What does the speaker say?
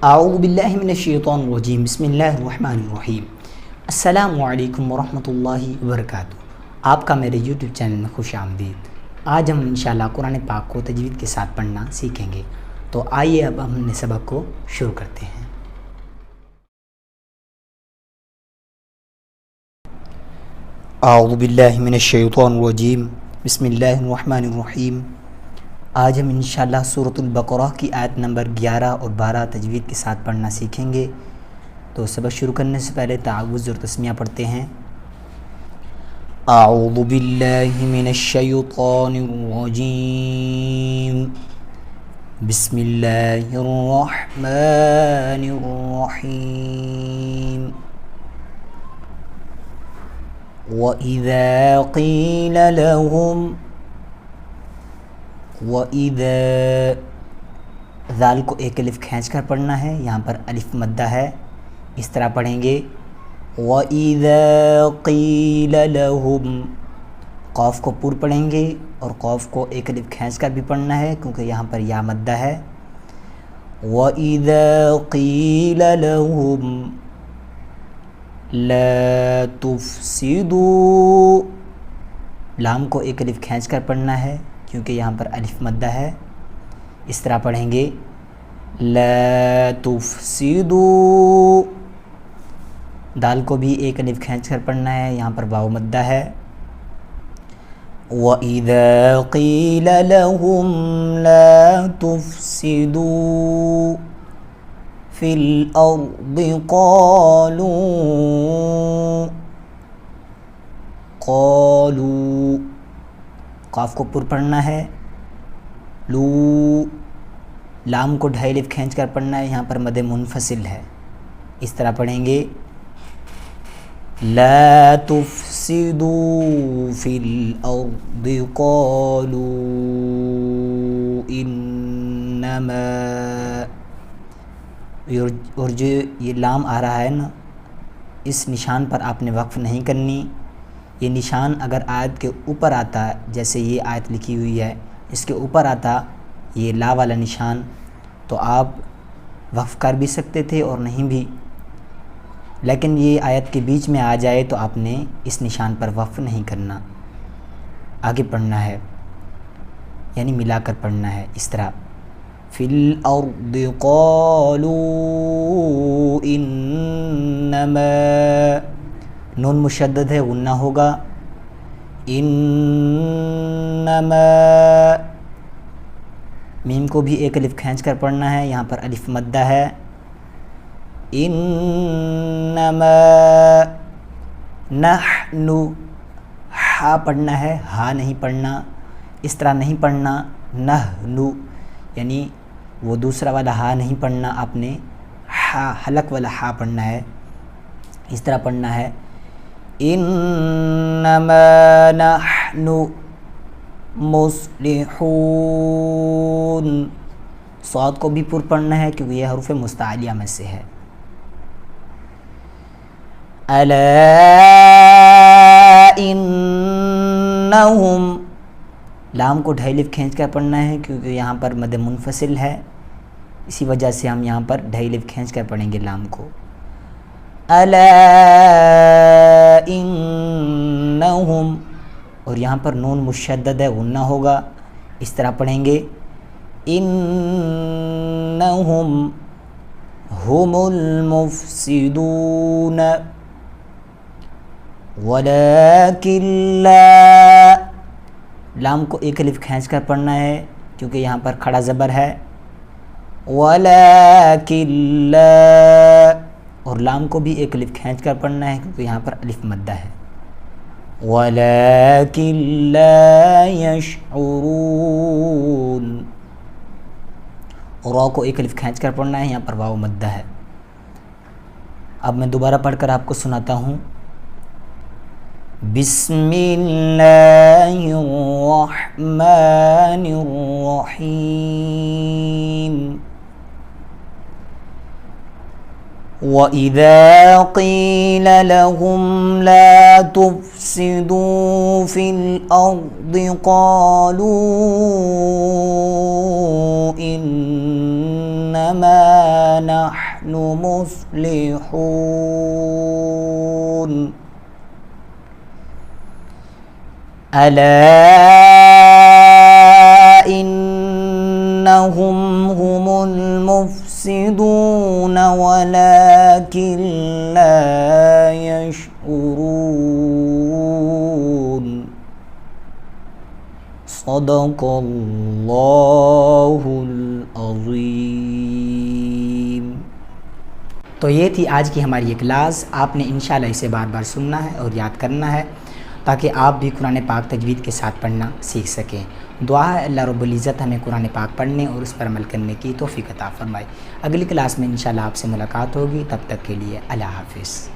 اعوذ باللہ من الشیطان الرجیم بسم اللہ الرحمن الرحیم۔ السلام علیکم ورحمۃ اللہ وبرکاتہ۔ آپ کا میرے یوٹیوب چینل میں خوش آمدید۔ آج ہم انشاءاللہ قرآن پاک کو تجوید کے ساتھ پڑھنا سیکھیں گے، تو آئیے اب ہم نے سبق کو شروع کرتے ہیں۔ اعوذ باللہ من الشیطان الرجیم بسم اللہ الرحمن الرحیم۔ آج ہم انشاءاللہ سورۃ البقرہ کی آیت نمبر 11 اور 12 تجوید کے ساتھ پڑھنا سیکھیں گے۔ تو سبق شروع کرنے سے پہلے تعوذ اور تسمیہ پڑھتے ہیں۔ اعوذ باللہ من الشیطان الرجیم بسم اللہ الرحمن الرحیم۔ وَإِذَا قِيلَ لَهُمْ وَإِذَا، ذال کو ایک الف کھینچ کر پڑھنا ہے، یہاں پر الف مدہ ہے، اس طرح پڑھیں گے وَإِذَا قِيلَ لَهُمْ۔ قوف کو پور پڑھیں گے اور قوف کو ایک الف کھینچ کر بھی پڑھنا ہے کیونکہ یہاں پر یا مدہ ہے۔ وَإِذَا قِيلَ لَهُمْ لَا تُفْسِدُوا، لام کو ایک الف کھینچ کر پڑھنا ہے کیونکہ یہاں پر الف مدہ ہے، اس طرح پڑھیں گے لا تفسدوا۔ دال کو بھی ایک الف کھینچ کر پڑھنا ہے، یہاں پر واو مدہ ہے۔ وَإِذَا قِيلَ لَهُمْ لَا تُفْسِدُوا فِي الْأَرْضِ قَالُوا، قاف کو پر پڑھنا ہے، لو، لام کو ڈھائی الف کھینچ کر پڑھنا ہے، یہاں پر مد منفصل ہے، اس طرح پڑھیں گے لا تفسدوا فی الارض قالوا انما، اور جو یہ لام آ رہا ہے نا، اس نشان پر آپ نے وقف نہیں کرنی۔ یہ نشان اگر آیت کے اوپر آتا، جیسے یہ آیت لکھی ہوئی ہے، اس کے اوپر آتا یہ لا والا نشان، تو آپ وقف کر بھی سکتے تھے اور نہیں بھی، لیکن یہ آیت کے بیچ میں آ جائے تو آپ نے اس نشان پر وقف نہیں کرنا، آگے پڑھنا ہے، یعنی ملا کر پڑھنا ہے، اس طرح فی الارض قالوا انما، نون مشدد ہے، غنہ ہوگا، انما، میم کو بھی ایک الف کھینچ کر پڑھنا ہے، یہاں پر الف مدہ ہے، انما نحن، ہا پڑھنا ہے، ہا نہیں پڑھنا، اس طرح نہیں پڑھنا نحن، یعنی وہ دوسرا والا ہا نہیں پڑھنا، آپ نے ہا، حلق والا ہا پڑھنا ہے، اس طرح پڑھنا ہے انما نحن مصلحون۔ صاد کو بھی پر پڑھنا ہے کیونکہ یہ حروف مستعلیہ میں سے ہے۔ الا انہم، لام کو ڈھائی الف کھینچ کر پڑھنا ہے کیونکہ یہاں پر مد منفصل ہے، اسی وجہ سے ہم یہاں پر ڈھائی الف کھینچ کر پڑھیں گے لام کو۔ الا انہم، اور یہاں پر نون مشدد ہے، غنہ ہوگا، اس طرح پڑھیں گے انہم ہم المفسدون ولکن لا، لام کو ایک الف کھینچ کر پڑھنا ہے کیونکہ یہاں پر کھڑا زبر ہے، ولکن لا، اور لام کو بھی ایک الف کھینچ کر پڑھنا ہے کیونکہ یہاں پر الف مدہ ہے، ولکن لا یشعرون، اور را کو ایک الف کھینچ کر پڑھنا ہے، یہاں پر واو مدہ ہے۔ اب میں دوبارہ پڑھ کر آپ کو سناتا ہوں۔ بسم اللہ الرحمن الرحیم۔ وَإِذَا قِيلَ لَهُمْ لَا تُفْسِدُوا فِي الْأَرْضِ قَالُوا إِنَّ إنما نحن مصلحون ألا إنهم هم المفسدون ولكن لا يشعرون صدق اللہ العظیم۔ تو یہ تھی آج کی ہماری یہ کلاس۔ آپ نے انشاءاللہ اسے بار بار سننا ہے اور یاد کرنا ہے تاکہ آپ بھی قرآن پاک تجوید کے ساتھ پڑھنا سیکھ سکیں۔ دعا ہے اللہ رب العزت ہمیں قرآن پاک پڑھنے اور اس پر عمل کرنے کی توفیق عطا فرمائے۔ اگلی کلاس میں انشاءاللہ آپ سے ملاقات ہوگی، تب تک کے لیے اللہ حافظ۔